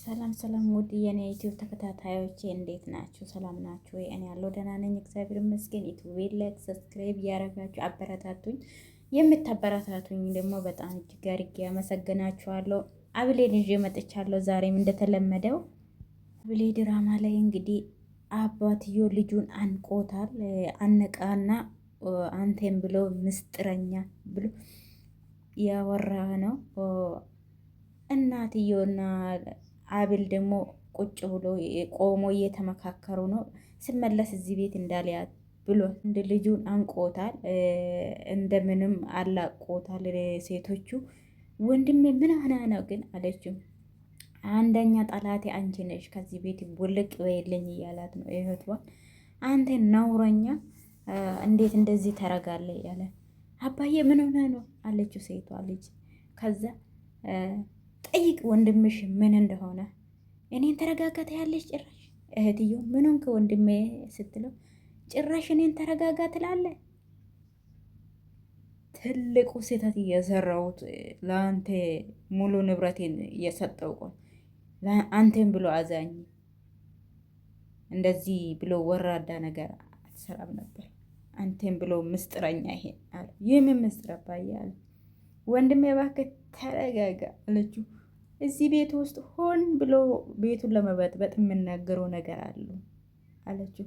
ሰላም ሰላም ውድ የኔ ዩቲዩብ ተከታታዮቼ እንዴት ናችሁ? ሰላም ናችሁ ወይ? እኔ ያለው ደህና ነኝ፣ እግዚአብሔር ይመስገን። ዩቲዩብ ላይክ፣ ሰብስክራይብ እያደረጋችሁ አበረታቱኝ። የምታበረታቱኝ ደግሞ በጣም እጅግ አድርጌ አመሰግናችኋለሁ። አብሌን ይዤ መጥቻለሁ። ዛሬም እንደተለመደው አብሌ ድራማ ላይ እንግዲህ አባትዮ ልጁን አንቆታል። አነቃና አንቴን ብሎ ምስጥረኛ ብሎ ያወራ ነው። እናትየውና አቤል ደግሞ ቁጭ ብሎ ቆሞ እየተመካከሩ ነው። ስመለስ እዚህ ቤት እንዳልያት ብሎ እንደ ልጁን አንቆታል። እንደምንም አላቆታል። ሴቶቹ ወንድሜ ምን ሆና ነው ግን አለችው። አንደኛ ጠላቴ አንቺ ነሽ፣ ከዚህ ቤት ውልቅ በይልኝ እያላት ነው እህቷ። አንተ ነውረኛ እንዴት እንደዚህ ተረጋለ ያለ አባዬ ምን ሆነ ነው አለችው ሴቷ ልጅ። ከዛ ጠይቅ ወንድምሽ ምን እንደሆነ። እኔን ተረጋጋት ያለሽ ጭራሽ እህትዮ ምን ሆንክ ወንድሜ ስትለው ጭራሽ እኔን ተረጋጋ ትላለ። ትልቁ ስህተት እየሰራሁት ለአንተ ሙሉ ንብረቴን እየሰጠው ቆን አንተን ብሎ አዛኝ እንደዚህ ብሎ ወራዳ ነገር አትሰራም ነበር። አንተን ብሎ ምስጥረኛ ይሄ አለ። የምን ምስጥር አባዬ አለ። ወንድሜ እባክህ ተረጋጋ አለችው። እዚህ ቤት ውስጥ ሆን ብሎ ቤቱን ለመበጥበጥ የምናገረው ነገር አሉ አለችው።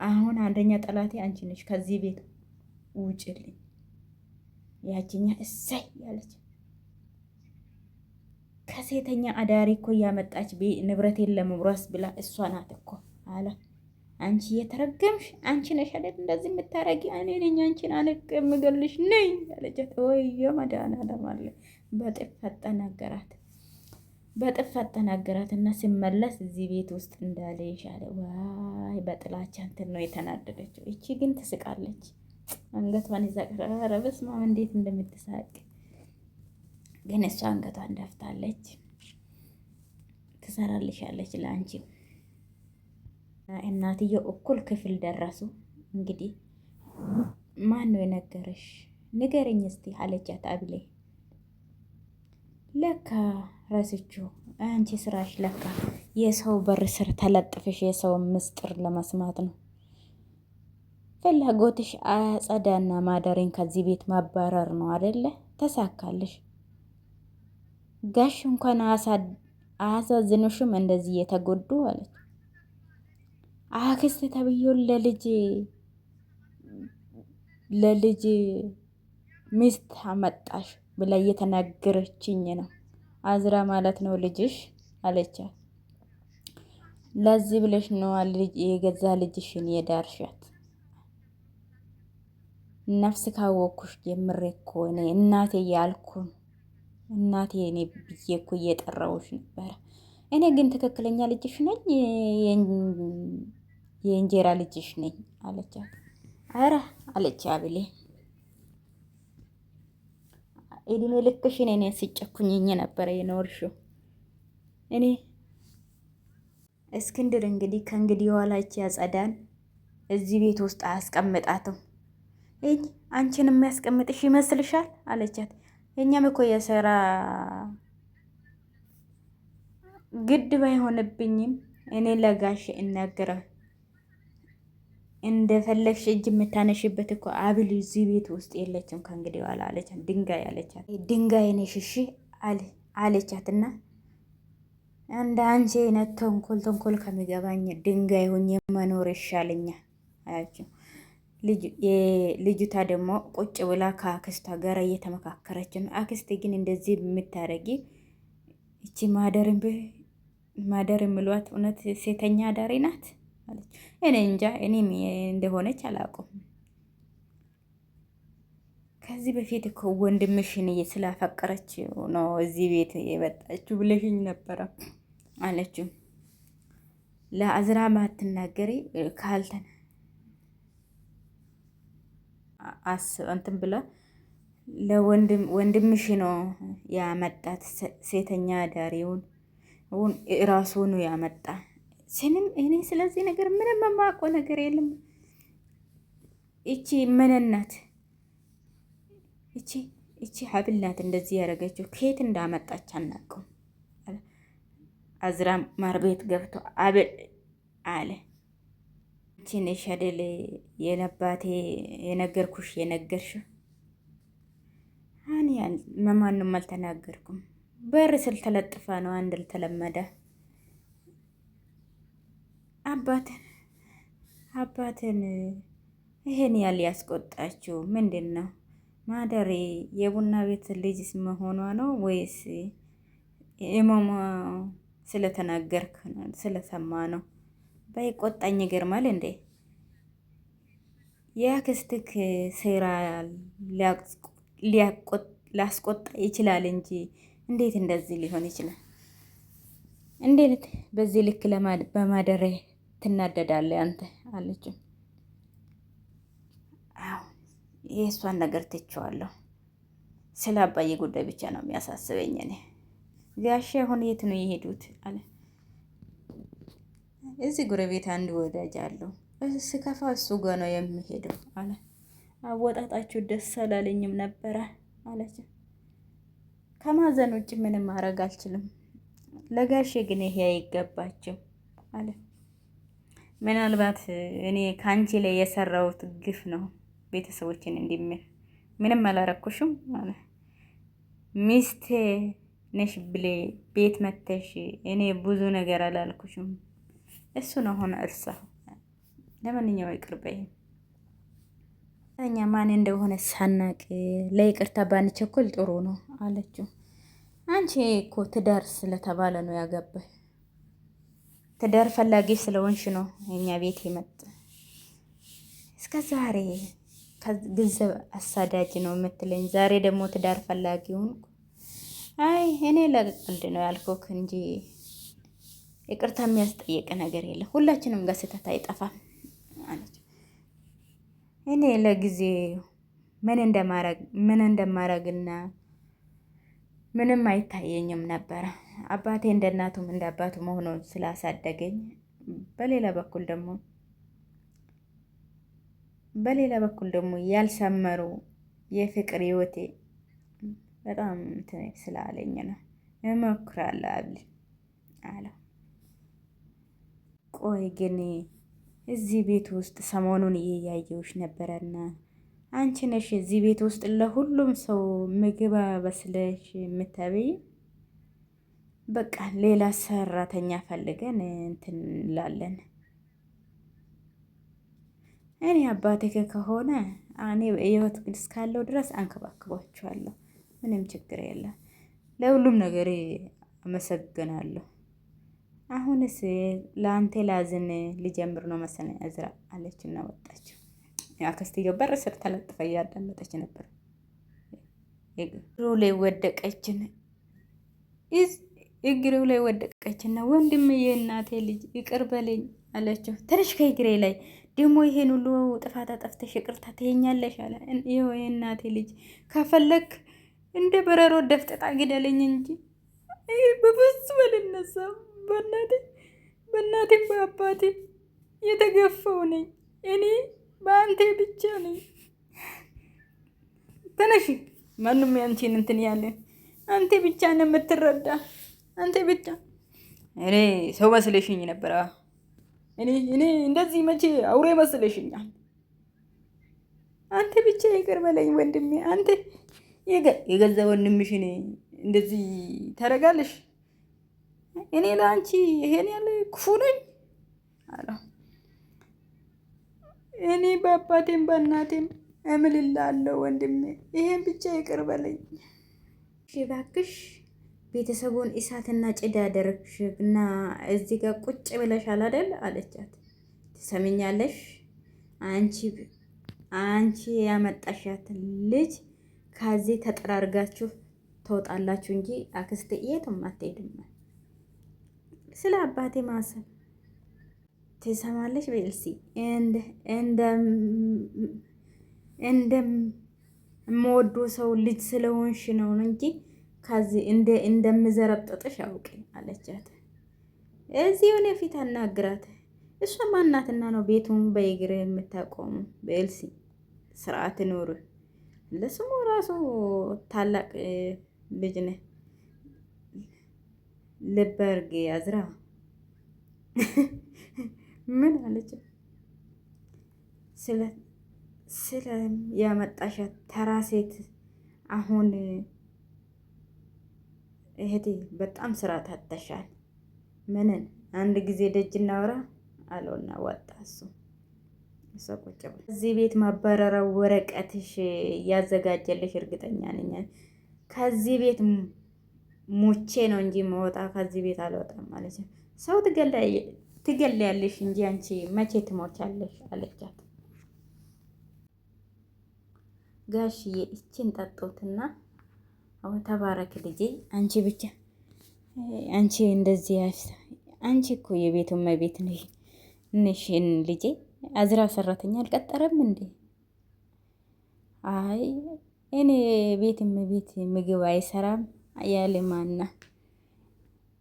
አሁን አንደኛ ጠላቴ አንቺ ነሽ፣ ከዚህ ቤት ውጭልኝ። ያቺኛ እሰይ ያለች ከሴተኛ አዳሪ እኮ እያመጣች ንብረቴን ለመውረስ ብላ እሷ ናት እኮ አለ። አንቺ የተረገምሽ አንቺ ነሽ አይደል እንደዚህ የምታረጊ? እኔ ነኝ አንቺን አንቅ የምገልሽ ነኝ አለቻት። ወይዬ መድኃኒዓለም አለ። በጥፋት ተናገራት እና ሲመለስ እዚህ ቤት ውስጥ እንዳለ ይሻለ። ዋይ በጥላቻ እንትን ነው የተናደደችው። እቺ ግን ትስቃለች። አንገቷን ይዛ ኧረ በስመ አብ እንዴት እንደምትሳቅ ግን እሷ አንገቷን ደፍታለች። ትሰራልሻለች ለአንቺ። እናትየው እኩል ክፍል ደረሱ። እንግዲህ ማን ነው የነገረሽ ንገረኝ እስቲ አለቻት አብሌ። ለካ ረስችው አንቺ ስራሽ ለካ የሰው በር ስር ተለጥፈሽ የሰው ምስጢር ለመስማት ነው ፍላጎትሽ። አጸዳና ማደሬን ከዚህ ቤት ማባረር ነው አይደለ? ተሳካልሽ። ጋሽ እንኳን አያሳዝኑሽም እንደዚህ የተጎዱ አለች። አክስት ተብዬውን ለልጅ ሚስት አመጣሽ ብላ እየተናገረችኝ ነው። አዝራ ማለት ነው ልጅሽ አለቻት። ለዚህ ብለሽ ነው የገዛ ልጅሽን የዳርሻት። ነፍስ ካወኩሽ ጀምሬ እኮ እኔ እናቴ ያልኩን እናቴ እኔ ብዬ እኮ እየጠራሁሽ ነበረ። እኔ ግን ትክክለኛ ልጅሽ ነኝ፣ የእንጀራ ልጅሽ ነኝ አለቻት። አረ አለች አብሌ። እድሜ ልክሽን እኔ ሲጨኩኝኝ ነበረ የኖርሽው። እኔ እስክንድር እንግዲህ ከእንግዲህ ኋላች ያጸዳን እዚህ ቤት ውስጥ አያስቀምጣትም። አንቺን የሚያስቀምጥሽ ይመስልሻል አለቻት። እኛም እኮ የስራ ግድብ አይሆንብኝም እኔ ለጋሽ እናገረ እንደፈለግሽ እጅ የምታነሽበት እኮ አብል እዚህ ቤት ውስጥ የለችም ከእንግዲህ ኋላ አለቻት። ድንጋይ አለቻት። ድንጋይ ነሽ እሺ አለቻትና እንደ አንቺ አይነት ተንኮል ከሚገባኝ ድንጋይ ሆኜ መኖር ይሻለኛል አያቸው። ልጅቷ ደግሞ ቁጭ ብላ ከአክስቷ ጋር እየተመካከረች ነው። አክስቴ ግን እንደዚህ የምታረጊ እቺ ማደር የምሏት እውነት ሴተኛ አዳሪ ናት አለች። እኔ እንጃ እኔም እንደሆነች አላውቅም። ከዚህ በፊት እኮ ወንድምሽን ስላፈቀረች ነው እዚህ ቤት የመጣችው ብለሽኝ ነበረ አለችው። ለአዝራ ማትናገሪ ካልተን እንትን ብላ ወንድምሽ ነው ያመጣት ሴተኛ ዳሪውን ራሱን ያመጣ ስንም እኔ ስለዚህ ነገር ምንም የማውቀው ነገር የለም። እቺ ምንነት እቺ ሀብል ናት እንደዚህ ያደረገችው ከየት እንዳመጣች አናውቅም። አዝራም ማር ቤት ገብቶ አቤል አለ። አንቺ ነሽ አይደል የነባቴ የነገርኩሽ የነገርሽው? እኔ ማንም አልተናገርኩም። በር ስል ተለጥፋ ነው አንድ ተለመደ። አባትን ይሄን ያህል ያስቆጣችው ምንድን ነው? ማደሬ የቡና ቤት ልጅ መሆኗ ነው ወይስ የማማ ስለተናገርክ ስለሰማ ነው? ባይቆጣኝ ይገርማል እንዴ? የአክስትክ ሴራ ሊያስቆጣ ይችላል እንጂ እንዴት እንደዚህ ሊሆን ይችላል? እንዴት በዚህ ልክ በማደሬ ትናደዳለህ አንተ አለችው። አዎ የእሷን ነገር ትቼዋለሁ። ስለ አባዬ ጉዳይ ብቻ ነው የሚያሳስበኝ። እኔ ጋሼ አሁን የት ነው የሄዱት አለ። እዚህ ጎረቤት አንድ ወዳጅ አለው ስከፋ እሱ ጋ ነው የሚሄደው አለ። አወጣጣችሁ ደስ አላለኝም ነበረ አለች። ከማዘን ውጭ ምንም ማድረግ አልችልም። ለጋሼ ግን ይሄ አይገባቸው አለ። ምናልባት እኔ ከአንቺ ላይ የሰራሁት ግፍ ነው ቤተሰቦችን እንዲምል ምንም አላረኩሽም አለ። ሚስቴ ነሽ ብሌ ቤት መተሽ እኔ ብዙ ነገር አላልኩሽም። እሱን አሁን እርሳው። ለማንኛውም ይቅር በይኝ። እኛ ማን እንደሆነ ሳናቅ ለይቅርታ ባንቸኩል ጥሩ ነው አለችው። አንቺ እኮ ትዳር ስለተባለ ነው ያገባህ። ትዳር ፈላጊ ስለሆንሽ ነው እኛ ቤት የመጣ። እስከ ዛሬ ገንዘብ አሳዳጅ ነው የምትለኝ፣ ዛሬ ደግሞ ትዳር ፈላጊ ሆንኩ። አይ እኔ ለቀልድ ነው ያልኩክ እንጂ ይቅርታ የሚያስጠይቅ ነገር የለም። ሁላችንም ጋር ስህተት አይጠፋም አለች። እኔ ለጊዜ ምን እንደማረግና ምንም አይታየኝም ነበረ። አባቴ እንደ እናቱም እንደ አባቱ መሆኑን ስላሳደገኝ፣ በሌላ በኩል ደግሞ ያልሰመሩ የፍቅር ህይወቴ በጣም ስላለኝ ነው እሞክራለሁ አለው። ቆይ ግን እዚህ ቤት ውስጥ ሰሞኑን እያየሁሽ ነበረና አንቺ ነሽ እዚህ ቤት ውስጥ ለሁሉም ሰው ምግብ በስለሽ የምታበይ? በቃ ሌላ ሰራተኛ ፈልገን እንትን እንላለን። እኔ አባቴ ከሆነ እኔ የህይወት ግን እስካለው ድረስ አንከባክባችኋለሁ። ምንም ችግር የለም። ለሁሉም ነገር አመሰግናለሁ። አሁንስ ለአንተ ላዝን ልጀምር ነው መሰለኝ እዝራ አለችና ወጣች። አክስትየው በር ስር ተለጥፋ እያዳመጠች ነበር። እግሩ ላይ ወደቀችና ወንድም የእናቴ ልጅ ይቅር በለኝ አለችው። ትንሽ ከእግሬ ላይ ደግሞ ይሄን ሁሉ ጥፋት አጠፍተሽ ይቅርታ ትይኛለሽ አለ። ይኸው የእናቴ ልጅ ካፈለክ እንደ በረሮ ደፍጥጣ ግደለኝ እንጂ በፍጹም አልነሳም። በእናቴም በአባቴ የተገፋው ነኝ እኔ በአንቴ ብቻ ነኝ። ተነሺ፣ ማንም ያንቺን እንትን ያለ አንቴ ብቻ ነው የምትረዳ። አንቴ ብቻ እኔ ሰው መስለሽኝ ነበር። እኔ እንደዚህ መቼ አውሬ መስለሽኛል። አንተ ብቻ ይቅር በለኝ ወንድሜ። አንተ የገዛ ወንድምሽን እንደዚህ ታደርጋለሽ? እኔ ለአንቺ ይሄን ያለ ክፉ ነኝ አለ። እኔ በአባቴም በእናቴም እምልላለሁ ወንድሜ፣ ይሄን ብቻ ይቅር በለኝ እባክሽ። ቤተሰቡን እሳትና ጭድ ያደረግሽና እዚህ ጋር ቁጭ ብለሻል አይደል አለቻት። ትሰሚኛለሽ? አንቺ ያመጣሻት ልጅ ከዚህ ተጠራርጋችሁ ትወጣላችሁ እንጂ አክስት የትም አትሄድም። ስለ አባቴ ማሰብ ትሰማለሽ? በልሲ እንደምወዱ ሰው ልጅ ስለሆንሽ ነው እንጂ ከዚህ እንደምዘረጥጥሽ አውቂ አለቻት። እዚህ የሆነ ፊት አናግራት። እሷ ማናትና ነው ቤቱን በእግር የምታቆሙ? በልሲ ስርዓት ኑር። ለስሙ ራሱ ታላቅ ልጅ ነህ። ልበርጌ አዝራ ምን አለች? ስለ ያመጣሻት ተራ ሴት አሁን እህቴ በጣም ስራ ታተሻል። ምንን አንድ ጊዜ ደጅ እናውራ አለውና ወጣ። እሷ ቁጭ ብላ እዚህ ቤት ማባረሪያው ወረቀትሽ እያዘጋጀልሽ እርግጠኛ ነኝ። ከዚህ ቤት ሙቼ ነው እንጂ መወጣ ከዚህ ቤት አልወጣም አለች። ሰው ትገለያለሽ እንጂ አንቺ መቼ ትሞቻለሽ አለቻት። ጋሽዬ እችን ጠጡትና አሁን ተባረክ ልጄ፣ አንቺ ብቻ አንቺ እንደዚህ አንቺ እኮ የቤቱ እመቤት ነሽን ልጄ። አዝራ ሰራተኛ አልቀጠረም እንዴ? አይ እኔ ቤት እመቤት ምግብ አይሰራም ያለ ማና?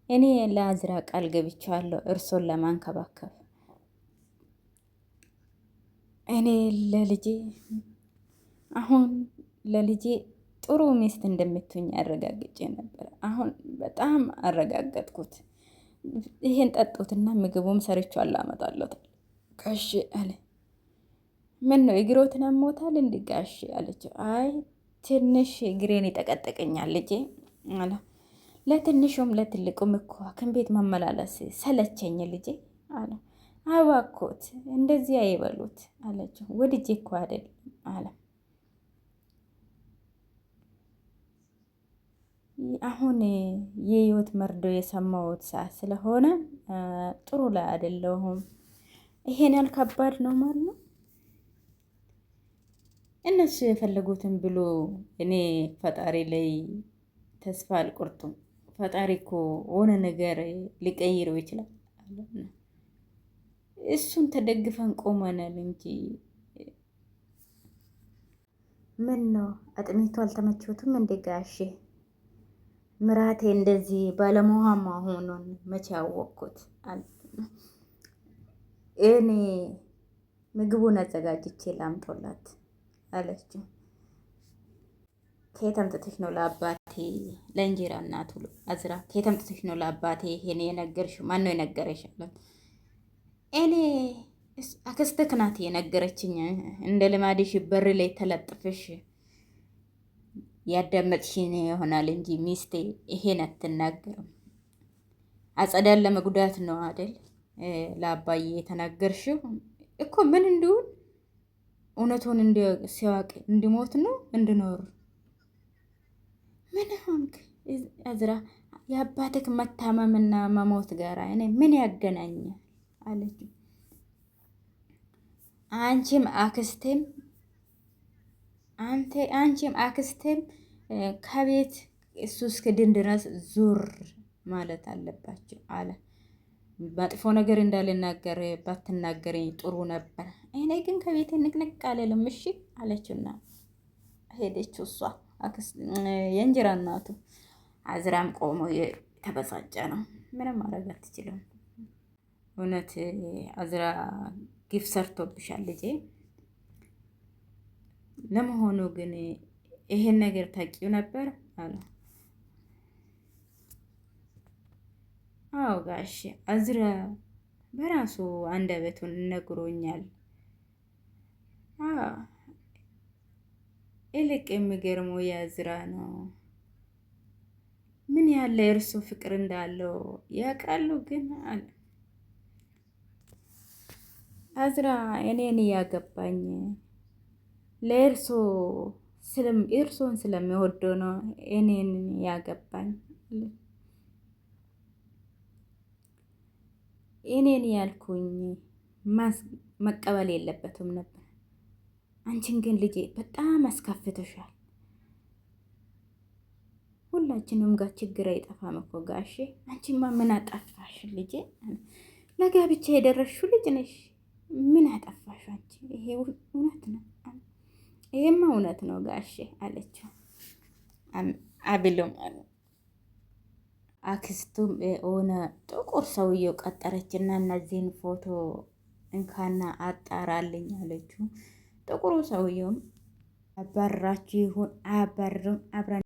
እኔ ለአዝራ ቃል ገብቻለሁ እርሶን ለማንከባከብ። እኔ ለልጄ አሁን ለልጄ ጥሩ ሚስት እንደምትሆኝ አረጋግጬ ነበር። አሁን በጣም አረጋገጥኩት። ይሄን ጠጡትና ምግቡም ሰርቻለሁ አመጣለሁ። ጋሼ አለ። ምን ነው እግሮትን አሞታል እንዴ ጋሼ አለችው። አይ ትንሽ እግሬን ይጠቀጥቀኛል ልጄ አለ። ለትንሹም ለትልቁም እኮ ሐኪም ቤት መመላለስ ሰለቸኝ ልጄ አለ። አባኮት እንደዚህ አይበሉት አለችው። ወድጄ እኮ አይደለም አለ። አሁን የህይወት መርዶ የሰማሁት ሰዓት ስለሆነ ጥሩ ላይ አይደለሁም። ይሄን ያህል ከባድ ነው ማለት ነው። እነሱ የፈለጉትን ብሎ እኔ ፈጣሪ ላይ ተስፋ አልቆርጡም። ፈጣሪ እኮ ሆነ ነገር ሊቀይረው ይችላል። እሱን ተደግፈን ቆመናል እንጂ ምን ነው አጥሚቱ አልተመቾትም እንዴ ጋሼ? ምራቴ እንደዚህ ባለመሃማ ሆኖን መቼ ያወቅኩት? እኔ ምግቡን አዘጋጅቼ ላምጦላት አለችው። ከየት አምጥተሽ ነው ለአባቴ ለእንጀራ እናቱ አዝራ ከየት አምጥተሽ ነው ለአባቴ ይሄን የነገርሽው? ማን ነው የነገረሽ? እኔ አክስትህ ናት የነገረችኝ። እንደ ልማድሽ በር ላይ ተለጥፈሽ ያዳመጥሽኝ ይሆናል እንጂ ሚስቴ ይሄን አትናገርም። አጸዳን ለመጉዳት ነው አይደል ለአባዬ የተናገርሽው? እኮ ምን እንዲሆን እውነቱን ሲያውቅ እንዲሞት ነው እንድኖር? ምን ሆንክ አዝራ? የአባትህ መታመምና መሞት ጋር እኔ ምን ያገናኛል አለች። አንቺም አክስቴም ከቤት እሱ እስክድን ድረስ ዙር ማለት አለባቸው አለ። መጥፎ ነገር እንዳልናገር ባትናገረኝ ጥሩ ነበር። እኔ ግን ከቤቴ ንቅንቅ አልልም እሺ አለችውና ሄደች። እሷ የእንጀራ እናቱ አዝራም ቆሞ የተበሳጨ ነው። ምንም ማድረግ አትችልም። እውነት አዝራ ግፍ ሰርቶብሻል ልጄ። ለመሆኑ ግን ይሄን ነገር ታውቂው ነበር አለ። አዎ ጋሽ አዝራ በራሱ አንደበቱን ነግሮኛል። ይልቅ የሚገርመው የአዝራ ነው። ምን ያለ የእርሱ ፍቅር እንዳለው ያውቃሉ። ግን አለ አዝራ እኔን ያገባኝ እርሶን ስለሚወደው ነው እኔን ያገባኝ። እኔን ያልኩኝ መቀበል የለበትም ነበር። አንቺን ግን ልጄ በጣም አስከፍቶሻል። ሁላችንም ጋር ችግር አይጠፋም እኮ ጋሼ። አንቺማ ምን አጠፋሽ ልጄ? ለጋብቻ የደረስሽው ልጅ ነሽ። ምን አጠፋሽ አንቺ? ይሄ እውነት ነው። ይሄማ እውነት ነው ጋሼ አለችው። አብሎም አክስቱም ሆነ ጥቁር ሰውየው ቀጠረችና እነዚህን ፎቶ እንካና አጣራልኝ አለችው። ጥቁሩ ሰውየውም አባራችሁ ይሁን አያባርም አብረን